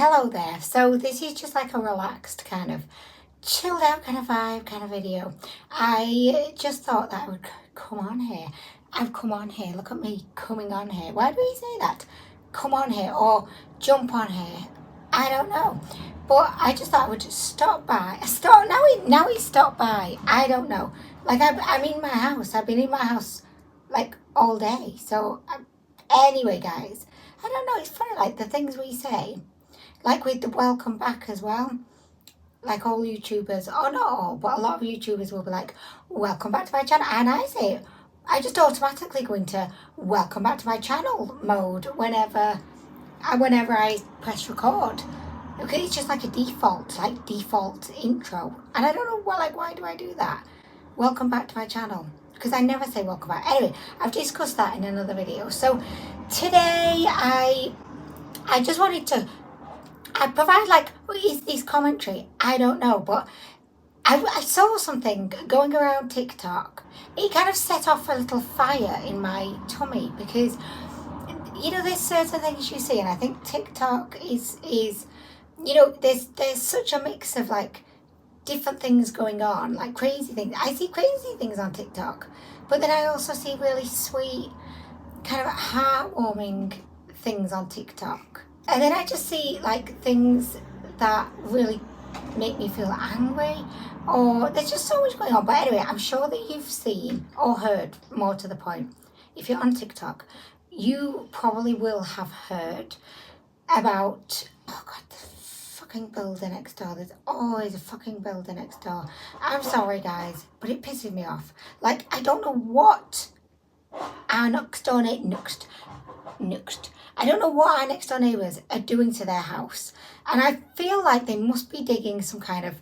Hello there. So this is just like a relaxed kind of chilled out kind of vibe kind of video. I just thought that I would come on here. I've come on here. Look at me coming on here. Why do we say that? Come on here or jump on here. I don't know. But I just thought I would just stop by. Now he stopped by. I don't know. Like I'm in my house. I've been in my house like all day. So anyway, guys, I don't know. It's funny, like the things we say. Like with the welcome back as well. Like all YouTubers, or not all, but a lot of YouTubers will be like, welcome back to my channel. And I say it, I just automatically go into welcome back to my channel mode whenever I press record. Okay, it's just like a default intro. And I don't know why do I do that? Welcome back to my channel. Because I never say welcome back. Anyway, I've discussed that in another video. So today I just wanted to provide like, what is this commentary? I don't know, but I saw something going around TikTok. It kind of set off a little fire in my tummy because, you know, there's certain things you see, and I think TikTok is you know, there's such a mix of like different things going on, like crazy things. I see crazy things on TikTok, but then I also see really sweet, kind of heartwarming things on TikTok. And then I just see like things that really make me feel angry, or there's just so much going on. But anyway, I'm sure that you've seen or heard, more to the point, if you're on TikTok, you probably will have heard about, oh God, the fucking builder next door. There's always a fucking builder next door. I'm sorry guys, but it pisses me off. Like, I don't know what our next door I don't know what our next door neighbours are doing to their house. And I feel like they must be digging some kind of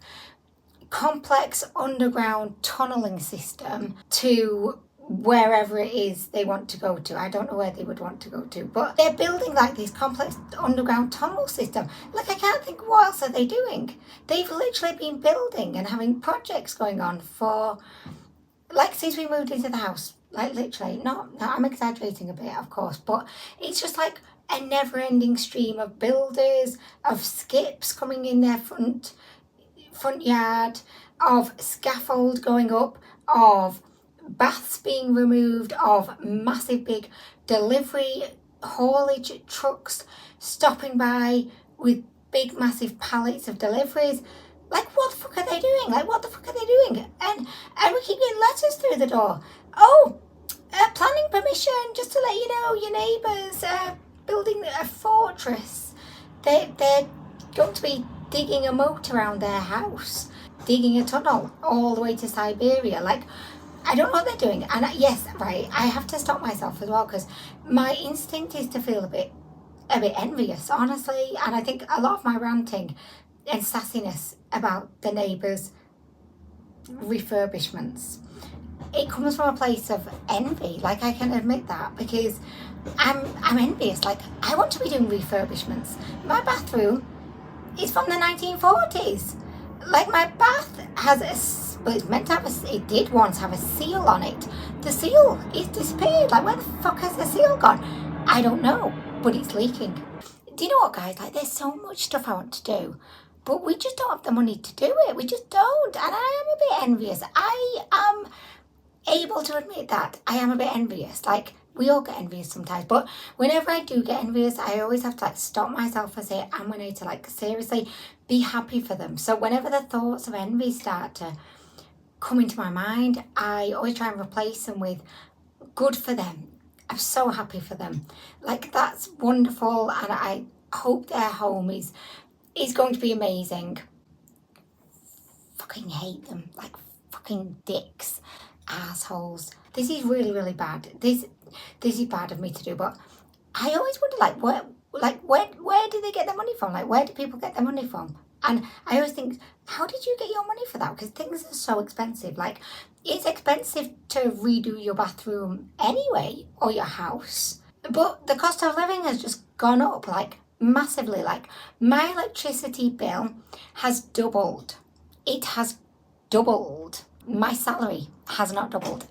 complex underground tunnelling system to wherever it is they want to go to. I don't know where they would want to go to, but they're building like this complex underground tunnel system. Like, I can't think, what else are they doing? They've literally been building and having projects going on for, like, since we moved into the house. Like, literally, no, I'm exaggerating a bit, of course, but it's just like a never-ending stream of builders, of skips coming in their front yard, of scaffold going up, of baths being removed, of massive big delivery haulage trucks stopping by with big massive pallets of deliveries. Like, what the fuck are they doing? Like, what the fuck are they doing? And we keep getting letters through the door. Oh, planning permission, just to let you know, your neighbours are building a fortress. They're going to be digging a moat around their house, digging a tunnel all the way to Siberia. Like, I don't know what they're doing. And yes, right, I have to stop myself as well, because my instinct is to feel a bit envious, honestly. And I think a lot of my ranting and sassiness about the neighbours' refurbishments, it comes from a place of envy. Like, I can admit that, because I'm envious. Like, I want to be doing refurbishments. My bathroom is from the 1940s. Like, my bath has it did once have a seal on it. The seal is disappeared. Like, where the fuck has the seal gone? I don't know, but it's leaking. Do you know what, guys? Like, there's so much stuff I want to do, but we just don't have the money to do it. We just don't. And I am a bit envious. I am able to admit that I am a bit envious. Like, we all get envious sometimes, but whenever I do get envious, I always have to like stop myself and say, I'm going to like seriously be happy for them. So whenever the thoughts of envy start to come into my mind, I always try and replace them with good for them. I'm so happy for them. Like, that's wonderful, and I hope their home is going to be amazing. Fucking hate them. Like, fucking dicks. Assholes. This is really, really bad. This is bad of me to do, but I always wonder, where do they get their money from? Like, where do people get their money from? And I always think, how did you get your money for that? Because things are so expensive. Like, it's expensive to redo your bathroom anyway, or your house. But the cost of living has just gone up, like, massively. Like, my electricity bill has doubled. It has doubled. My salary has not doubled.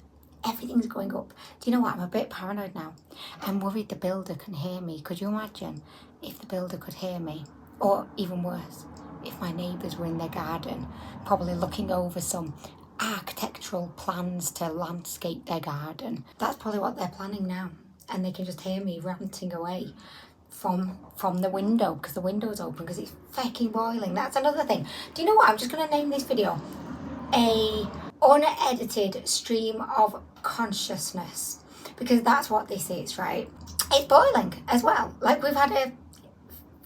Everything's going up. Do you know what? I'm a bit paranoid now. I'm worried the builder can hear me. Could you imagine if the builder could hear me? Or even worse, if my neighbours were in their garden, probably looking over some architectural plans to landscape their garden. That's probably what they're planning now. And they can just hear me ranting away from the window, because the window's open, because it's fucking boiling. That's another thing. Do you know what? I'm just going to name this video a unedited stream of consciousness, because that's what this is, right? It's boiling as well. Like, we've had a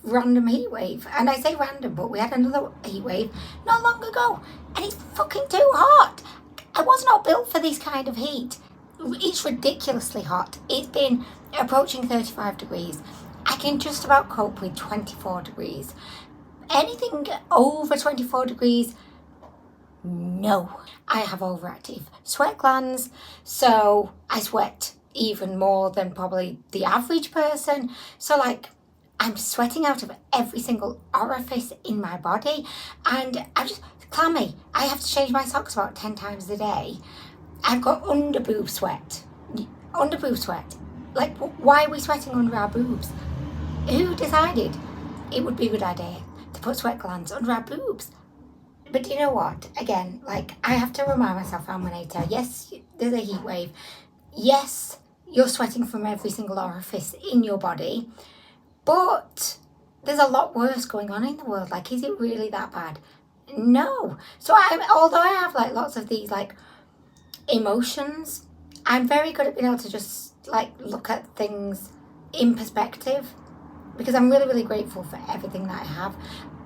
random heat wave, and I say random, but we had another heat wave not long ago, and it's fucking too hot. I was not built for this kind of heat. It's ridiculously hot. It's been approaching 35 degrees. I can just about cope with 24 degrees. Anything over 24 degrees, no. I have overactive sweat glands, so I sweat even more than probably the average person. So, like, I'm sweating out of every single orifice in my body, and I'm just clammy. I have to change my socks about 10 times a day. I've got under boob sweat. Under boob sweat. Like, why are we sweating under our boobs? Who decided it would be a good idea to put sweat glands under our boobs? But you know what? Again, like, I have to remind myself, Anwen, yes, there's a heat wave. Yes, you're sweating from every single orifice in your body. But there's a lot worse going on in the world. Like, is it really that bad? No. So although I have like lots of these like emotions, I'm very good at being able to just like look at things in perspective, because I'm really, really grateful for everything that I have.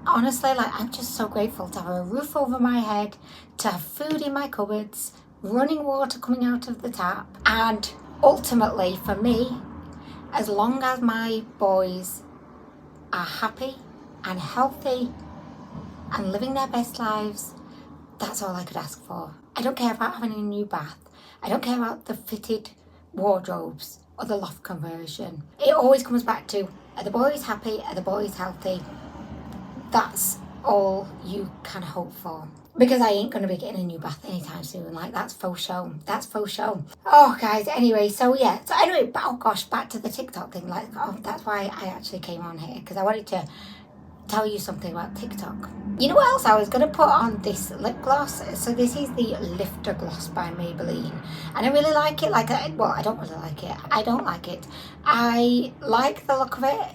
Honestly, like, I'm just so grateful to have a roof over my head, to have food in my cupboards, running water coming out of the tap, and ultimately for me, as long as my boys are happy and healthy and living their best lives, that's all I could ask for. I don't care about having a new bath. I don't care about the fitted wardrobes or the loft conversion. It always comes back to, are the boys happy? Are the boys healthy? That's all you can hope for. Because I ain't going to be getting a new bath anytime soon. Like, that's faux show. That's faux show. Oh, guys, anyway, so yeah. So anyway, oh gosh, back to the TikTok thing. Like, oh, that's why I actually came on here. Because I wanted to tell you something about TikTok. You know what else I was going to put on this lip gloss? So this is the Lifter Gloss by Maybelline. And I really like it. Like, well, I don't really like it. I don't like it. I like the look of it,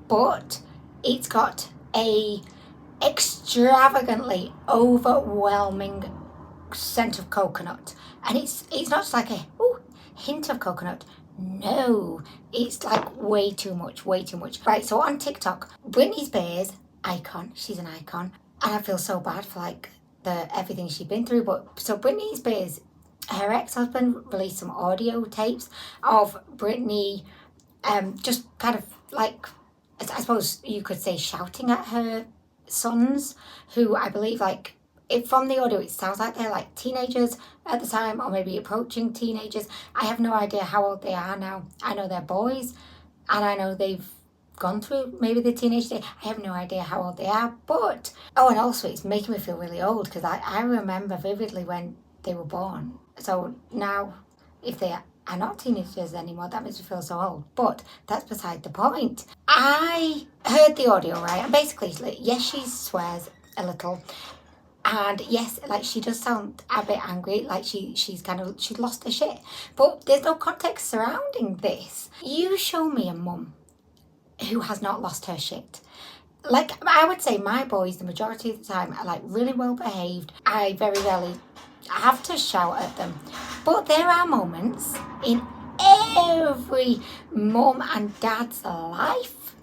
but it's got a extravagantly overwhelming scent of coconut, and it's not just like a hint of coconut. No, it's like way too much. Right, so on TikTok, Britney Spears, icon, she's an icon, and I feel so bad for like everything she's been through. But so Britney Spears, her ex-husband released some audio tapes of Britney just kind of like, I suppose you could say, shouting at her sons, who I believe, like, from the audio, it sounds like they're like teenagers at the time, or maybe approaching teenagers. I have no idea how old they are now. I know they're boys, and I know they've gone through maybe the teenage day. I have no idea how old they are, but and also it's making me feel really old, because I remember vividly when they were born. So now, if they are not teenagers anymore, that makes me feel so old. But that's beside the point. I heard the audio, right? And basically, yes, she swears a little. And yes, like, she does sound a bit angry, like she's lost her shit. But there's no context surrounding this. You show me a mum who has not lost her shit. Like, I would say my boys, the majority of the time, are like really well behaved. I very rarely have to shout at them. But there are moments in every mum and dad's life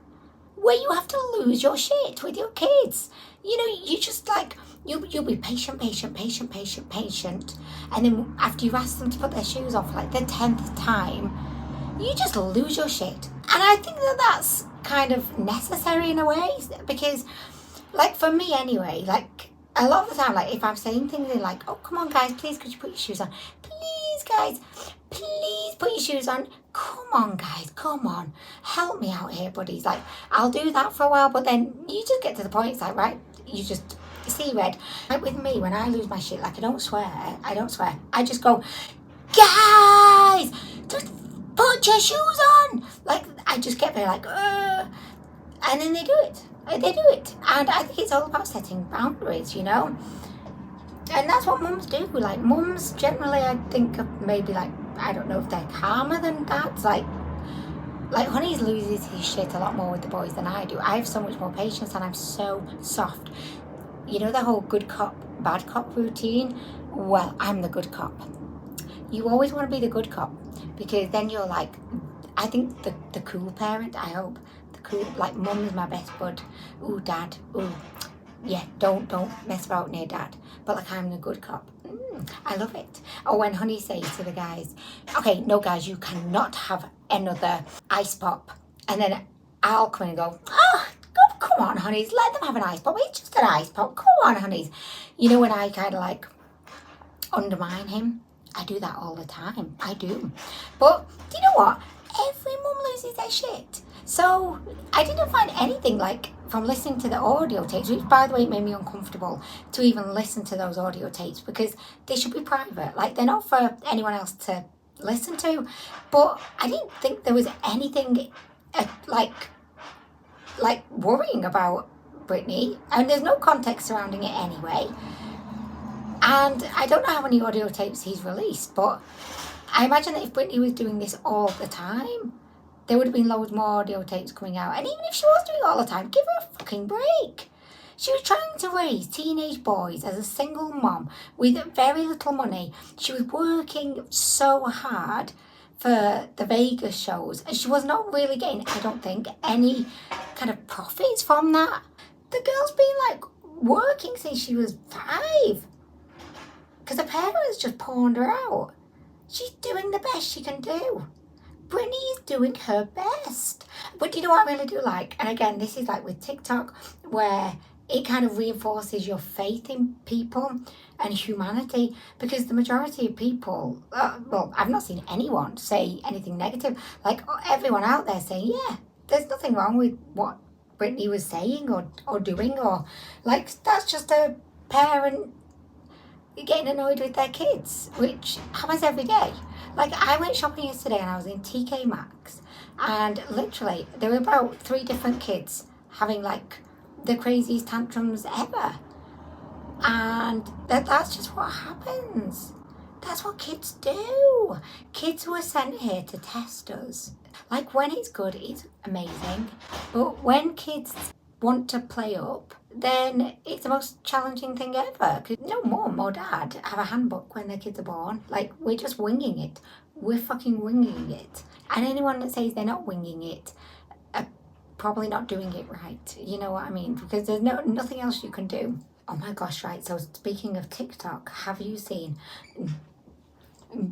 where you have to lose your shit with your kids. You know, you just like, you'll be patient. And then after you've asked them to put their shoes on for like the 10th time, you just lose your shit. And I think that that's kind of necessary in a way, because, like, for me anyway, like, a lot of the time, like, if I'm saying things in like, oh, come on guys, please could you put your shoes on? Please guys, please put your shoes on. Come on guys, come on. Help me out here, buddies. Like, I'll do that for a while, but then you just get to the point, it's like, right, you just see red. Like with me, when I lose my shit, like, I don't swear. I just go, guys, just put your shoes on. Like, I just get there like, and then they do it. They do it. And I think it's all about setting boundaries, you know? And that's what mums do. Like, mums generally, I think, of maybe like, I don't know if they're calmer than dads. Like Honey's loses his shit a lot more with the boys than I do. I have so much more patience and I'm so soft. You know the whole good cop, bad cop routine? Well, I'm the good cop. You always want to be the good cop because then you're like, I think the cool parent, I hope. The cool, like mum is my best bud. Ooh, dad, ooh. Yeah, don't mess about near dad. But like I'm the good cop. I love it. Or when Honey says to the guys, okay, no guys, you cannot have another ice pop. And then I'll come in and go, come on, honeys, let them have an ice pop. It's just an ice pop. Come on, honeys. You know when I kind of like undermine him? I do that all the time. I do. But do you know what? Every mum loses their shit. So I didn't find anything like from listening to the audio tapes, which by the way made me uncomfortable to even listen to those audio tapes because they should be private. Like they're not for anyone else to listen to. But I didn't think there was anything like worrying about Britney, and there's no context surrounding it anyway. And I don't know how many audio tapes he's released, but I imagine that if Britney was doing this all the time, there would have been loads more audio tapes coming out. And even if she was doing it all the time, give her a fucking break. She was trying to raise teenage boys as a single mom with very little money. She was working so hard for the Vegas shows, and she was not really getting, I don't think, any kind of profits from that. The girl's been like working since she was 5 because her parents just pawned her out. She's doing the best she can do. Britney is doing her best. But do you know what I really do like? And again, this is like with TikTok, where it kind of reinforces your faith in people and humanity, because the majority of people, well, I've not seen anyone say anything negative. Like everyone out there saying, yeah, there's nothing wrong with what Britney was saying or doing, or like that's just a parent getting annoyed with their kids, which happens every day. Like I went shopping yesterday and I was in TK Maxx, and literally there were about 3 different kids having like the craziest tantrums ever. And that's just what happens. That's what kids do. Kids were sent here to test us. Like when it's good, it's amazing. But when kids want to play up, then it's the most challenging thing ever. Because no mum or dad have a handbook when their kids are born. Like we're just winging it. We're fucking winging it. And anyone that says they're not winging it are probably not doing it right. You know what I mean? Because there's nothing else you can do. Oh my gosh, right. So speaking of TikTok, have you seen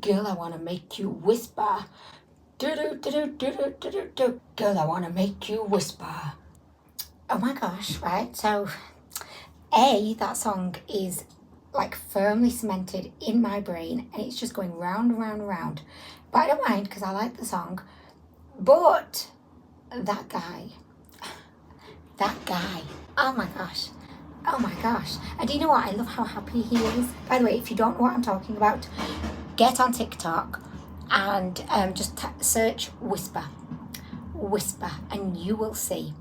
Girl, I Want to Make You Whisper? Do-do-do-do-do-do-do-do. Girl, I Want to Make You Whisper. Oh my gosh, right. So that song is like firmly cemented in my brain and it's just going round and round and round. But I don't mind because I like the song. But that guy, oh my gosh. Oh my gosh. And do you know what? I love how happy he is. By the way, if you don't know what I'm talking about, get on TikTok and just search Whisper, and you will see.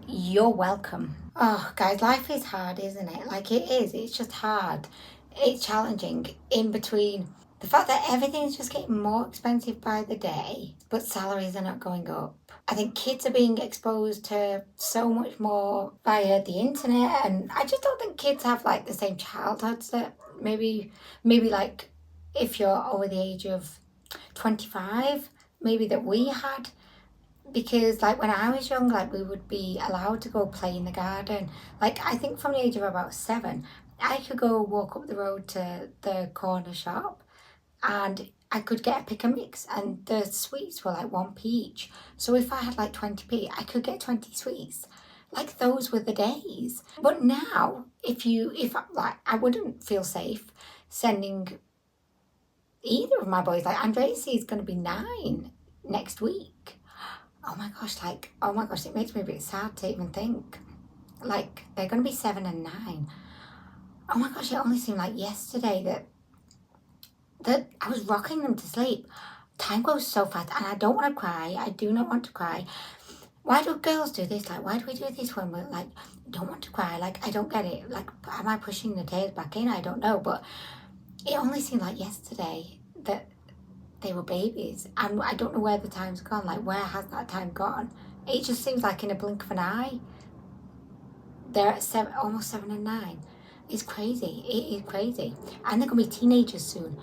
You're welcome. Oh, guys, life is hard, isn't it? Like it is. It's just hard. It's challenging in between the fact that everything's just getting more expensive by the day, but salaries are not going up. I think kids are being exposed to so much more via the internet, and I just don't think kids have like the same childhoods that maybe like if you're over the age of 25, maybe that we had. Because like when I was young, like we would be allowed to go play in the garden. Like I think from the age of about 7, I could go walk up the road to the corner shop and I could get a pick and mix, and the sweets were like 1p each. So if I had like 20p, I could get 20 sweets. Like those were the days. But now, if I wouldn't feel safe sending either of my boys. Like Andres is going to be 9 next week. Oh my gosh, it makes me a bit sad to even think. Like they're going to be 7 and 9. Oh my gosh, it only seemed like yesterday that I was rocking them to sleep. Time goes so fast and I don't want to cry. I do not want to cry. why do girls do this? Like, why do we do this when we're like, don't want to cry? Like, I don't get it. Like, am I pushing the tears back in? I don't know. But it only seemed like yesterday that they were babies. And I don't know where the time's gone. Like, where has that time gone? It just seems like in a blink of an eye. They're at almost 7 and 9. It's crazy. It is crazy. And they're going to be teenagers soon.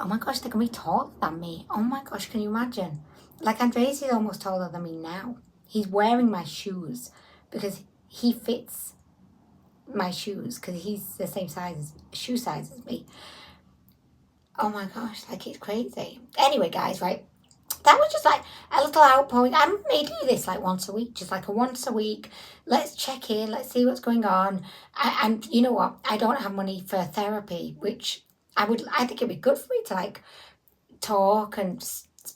Oh my gosh, they're going to be taller than me. Oh my gosh, can you imagine? Like, Andreas is almost taller than me now. He's wearing my shoes because he fits my shoes because he's the same shoe size as me. Oh my gosh, like, it's crazy. Anyway, guys, right? That was just like a little outpouring. I may do this like once a week, just like a once a week. Let's check in. Let's see what's going on. And you know what? I don't have money for therapy, which I think it'd be good for me to like talk, and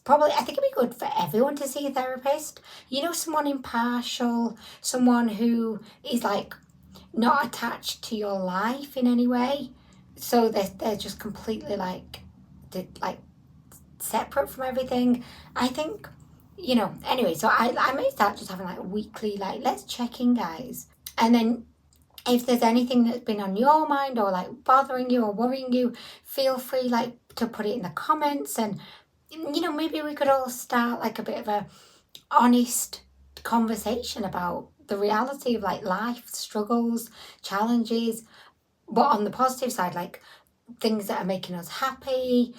probably I think it'd be good for everyone to see a therapist. You know, someone impartial, someone who is like not attached to your life in any way. So they're just completely like separate from everything. I think, you know, anyway, so I may start just having like a weekly, like, let's check in, guys. And then if there's anything that's been on your mind or like bothering you or worrying you, feel free like to put it in the comments. And, you know, maybe we could all start like a bit of a honest conversation about the reality of like life, struggles, challenges, but on the positive side, like things that are making us happy,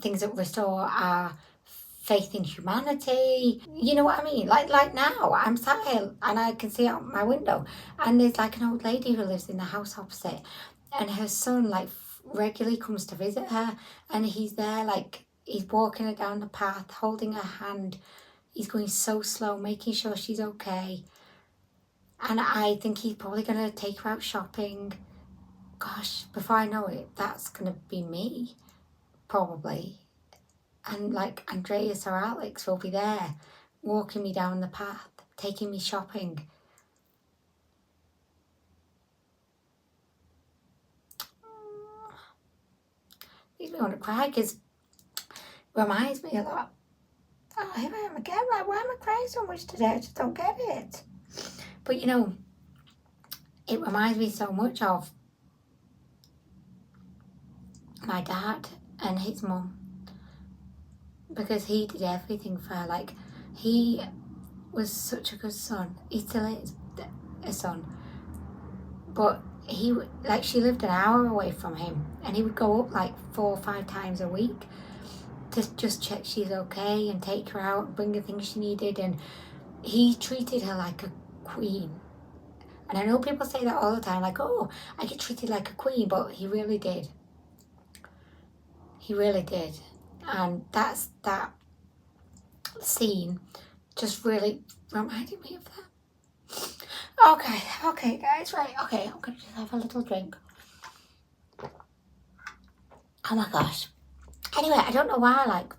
things that restore our faith in humanity. You know what I mean? Like now, I'm sat here and I can see out my window, and there's like an old lady who lives in the house opposite, and her son like regularly comes to visit her, and he's there, like he's walking her down the path, holding her hand. He's going so slow, making sure she's okay. And I think he's probably going to take her out shopping. Gosh, before I know it, that's going to be me, probably. And like Andreas or Alex will be there, walking me down the path, taking me shopping. Makes me want to cry because it reminds me a lot. Oh, here I am again. Like, why am I crying so much today? I just don't get it. But you know, it reminds me so much of my dad and his mum, because he did everything for her. Like, he was such a good son. He still is a son. But she lived an hour away from him, and he would go up like 4 or 5 times a week to just check she's okay and take her out and bring her things she needed. And he treated her like a queen. And I know people say that all the time, like, oh, I get treated like a queen, but he really did. He really did. And that scene just really reminded me of that. Okay, guys, right, okay, I'm gonna just have a little drink. Oh my gosh. Anyway, I don't know why, like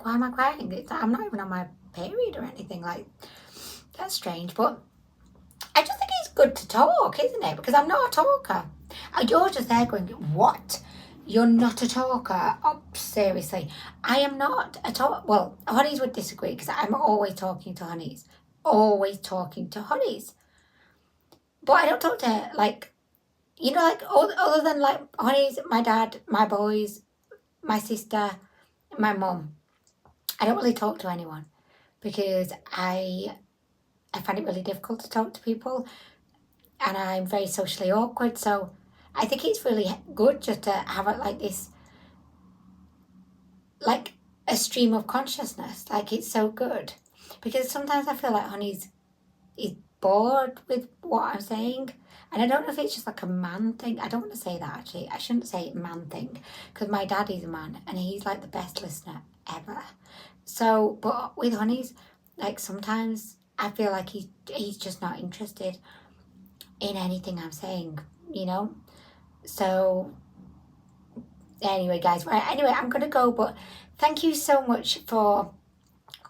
why am I crying? I'm not even on my period or anything, like, that's strange, but I just think it's good to talk, isn't it? Because I'm not a talker. And you're just there going, what? You're not a talker? Oh, seriously. I am not a talker. Well, honeys would disagree because I'm always talking to honeys. Always talking to honeys. But I don't talk to, like, you know, like, other than, like, honeys, my dad, my boys, my sister, my mum. I don't really talk to anyone because I find it really difficult to talk to people, and I'm very socially awkward. So I think it's really good just to have it like this, like a stream of consciousness. Like, it's so good, because sometimes I feel like honey's is bored with what I'm saying, and I don't know if it's just like a man thing. I don't want to say that, actually. I shouldn't say man thing, because my dad is a man and he's like the best listener ever. So, but with honeys, like, sometimes I feel like he's just not interested in anything I'm saying, you know? So, anyway, guys, right, anyway, I'm going to go, but thank you so much for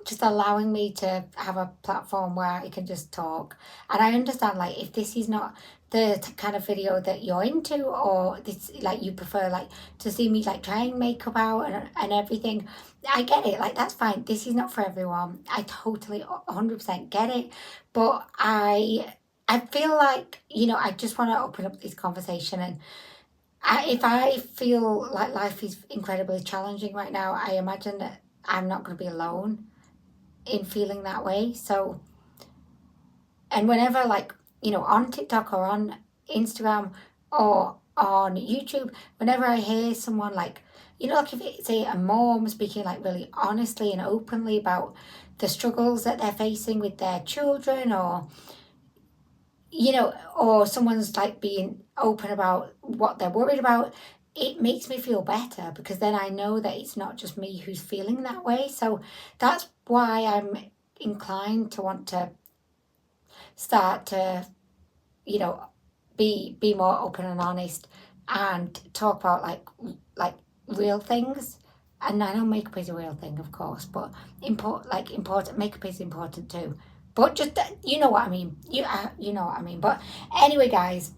just allowing me to have a platform where I can just talk. And I understand, like, if this is not the kind of video that you're into, or this, like, you prefer, like, to see me, like, trying makeup out and everything, I get it. Like, that's fine. This is not for everyone. I totally 100% get it. But I feel like, you know, I just want to open up this conversation. And if I feel like life is incredibly challenging right now, I imagine that I'm not going to be alone in feeling that way. So, and whenever, like, you know, on TikTok or on Instagram or on YouTube, whenever I hear someone, like, you know, like if it's a mom speaking, like, really honestly and openly about the struggles that they're facing with their children, or, you know, or someone's like being open about what they're worried about, it makes me feel better, because then I know that it's not just me who's feeling that way. So that's why I'm inclined to want to start to, you know, be more open and honest and talk about like real things. And I know makeup is a real thing, of course, but important makeup is important too. But just you know what I mean. You know what I mean. But anyway, guys,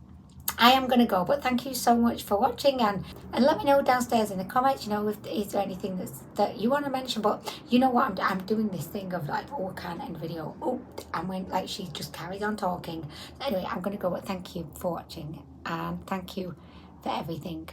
I am going to go, but thank you so much for watching, and let me know downstairs in the comments, you know, if is there anything that you want to mention. But you know what, I'm doing this thing of like, oh, I can't end video. Oh, and when, like, she just carries on talking. Anyway, I'm going to go, but thank you for watching, and thank you for everything.